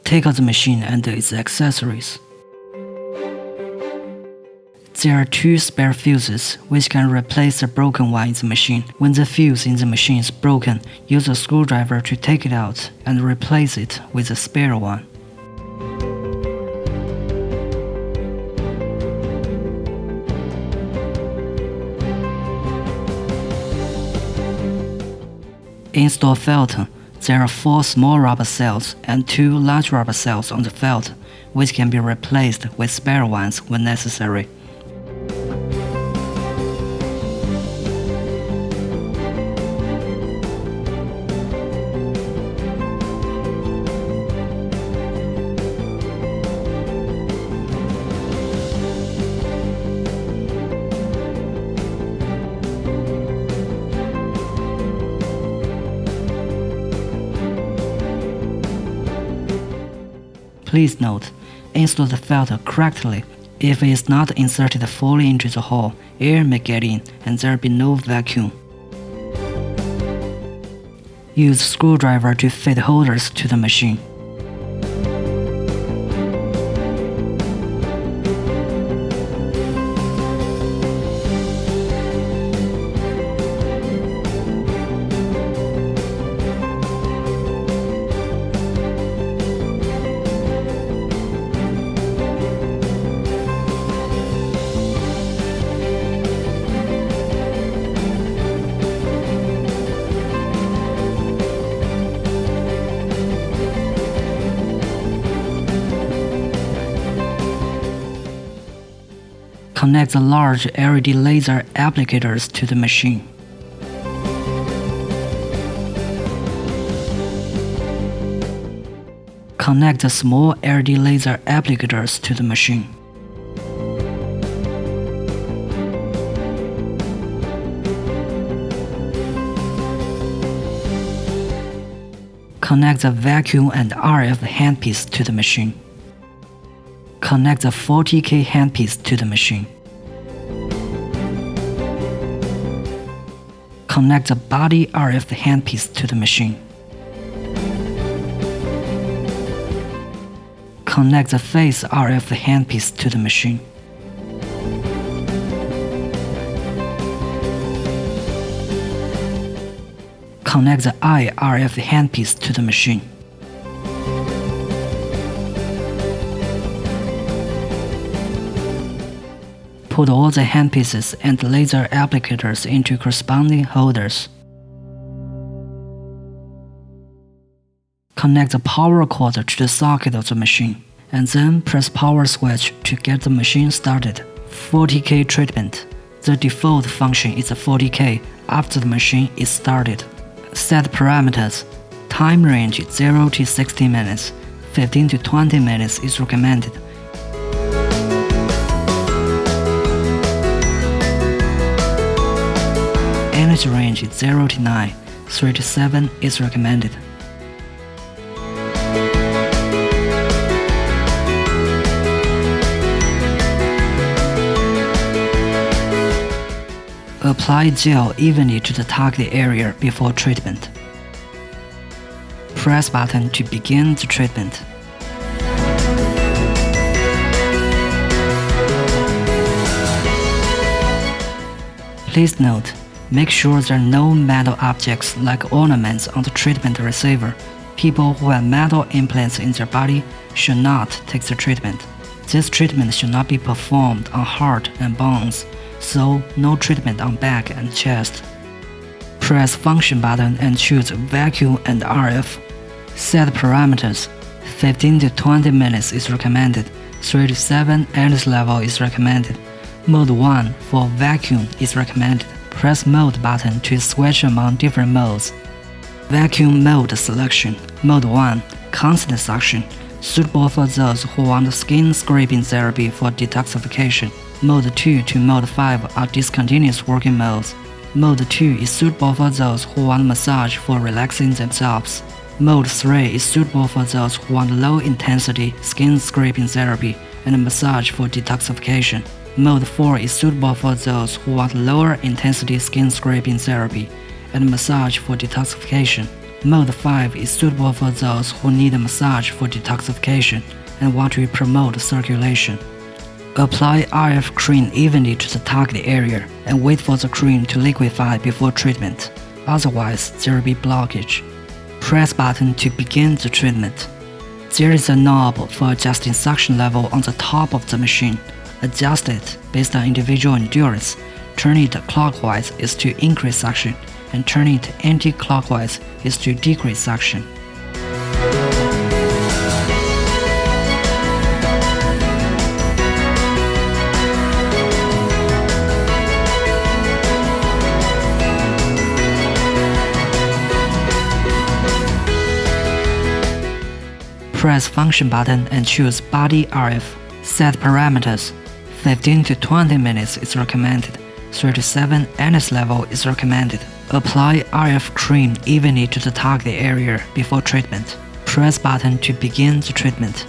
Take out the machine and its accessories. There are 2 spare fuses, which can replace the broken one in the machine. When the fuse in the machine is broken, use a screwdriver to take it out and replace it with a spare one. Install filter. There are 4 small rubber cells and 2 large rubber cells on the filter, which can be replaced with spare ones when necessary. Please note, install the filter correctly. If it is not inserted fully into the hole, air may get in and there will be no vacuum. Use screwdriver to fit holders to the machine. Connect the large LED laser applicators to the machine. Connect the small LED laser applicators to the machine. Connect the vacuum and RF handpiece to the machine. Connect the 40K handpiece to the machine. Connect the body RF handpiece to the machine. Connect the face RF handpiece to the machine. Connect the eye RF handpiece to the machine. Put all the handpieces and laser applicators into corresponding holders. Connect the power cord to the socket of the machine, and then press power switch to get the machine started. 40K treatment. The default function is 40K after the machine is started. Set parameters. Time range 0 to 60 minutes. 15 to 20 minutes is recommended. Energy range is 0 to 9, 3 to 7 is recommended. Apply gel evenly to the target area before treatment. Press button to begin the treatment. Please note, make sure there are no metal objects like ornaments on the treatment receiver. People who have metal implants in their body should not take the treatment. This treatment should not be performed on heart and bones, so no treatment on back and chest. Press function button and choose vacuum and RF. Set parameters. 15 to 20 minutes is recommended. 3 to 7 energy level is recommended. Mode 1 for vacuum is recommended. Press Mode button to switch among different modes. Vacuum mode selection. Mode 1, constant suction, suitable for those who want skin scraping therapy for detoxification. Mode 2 to Mode 5 are discontinuous working modes. Mode 2 is suitable for those who want massage for relaxing themselves. Mode 3 is suitable for those who want low-intensity skin scraping therapy and massage for detoxification. Mode 4 is suitable for those who want lower intensity skin scraping therapy and massage for detoxification. Mode 5 is suitable for those who need a massage for detoxification and want to promote circulation. Apply RF cream evenly to the target area and wait for the cream to liquefy before treatment, otherwise there will be blockage. Press button to begin the treatment. There is a knob for adjusting suction level on the top of the machine. Adjust it based on individual endurance. Turning it clockwise is to increase suction, and turning it anti-clockwise is to decrease suction. Press function button and choose body RF. Set parameters. 15 to 20 minutes is recommended. 3 to 7 NS level is recommended. Apply RF cream evenly to the target area before treatment. Press button to begin the treatment.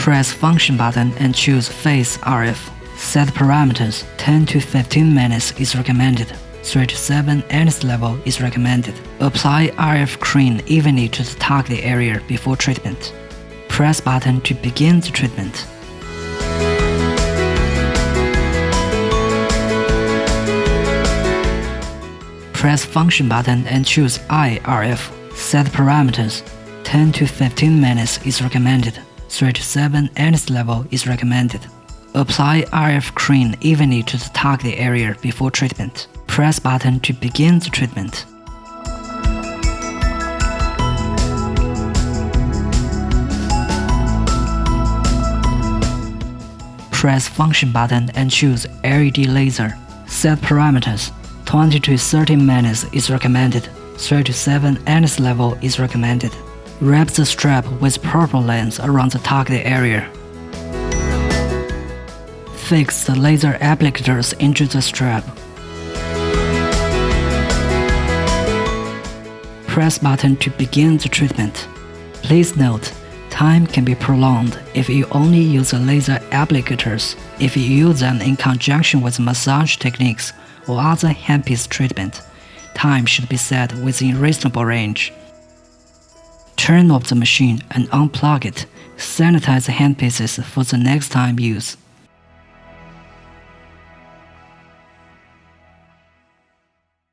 Press function button and choose face RF. Set parameters. 10 to 15 minutes is recommended. 3 to 7 NS level is recommended. Apply RF cream evenly to the target area before treatment. Press button to begin the treatment. Press function button and choose eye RF. Set parameters. 10 to 15 minutes is recommended. 3 to 7 NS level is recommended. Apply RF cream evenly to the target area before treatment. Press button to begin the treatment. Press function button and choose LED laser. Set parameters. 20 to 30 minutes is recommended. 3 to 7 NS level is recommended. Wrap the strap with purple lens around the target area. Fix the laser applicators into the strap. Press button to begin the treatment. Please note, time can be prolonged if you only use the laser applicators. If you use them in conjunction with massage techniques or other handpiece treatment, time should be set within reasonable range. Turn off the machine and unplug it. Sanitize the handpieces for the next time use.